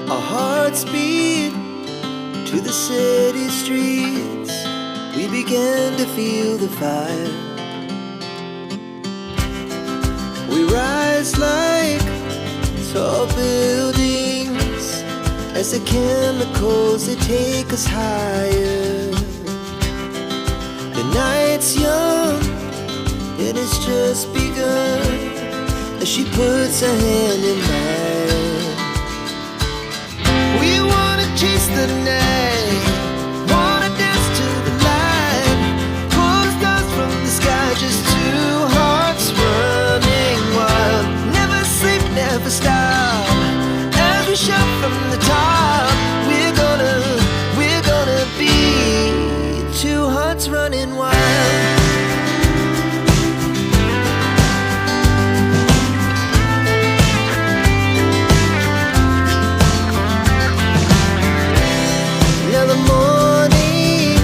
Our hearts beat to the city streets. We began to feel the fire. We rise like tall buildings as the chemicals, they take us higher. The night's young, and it's just begun as she puts her hand in mine.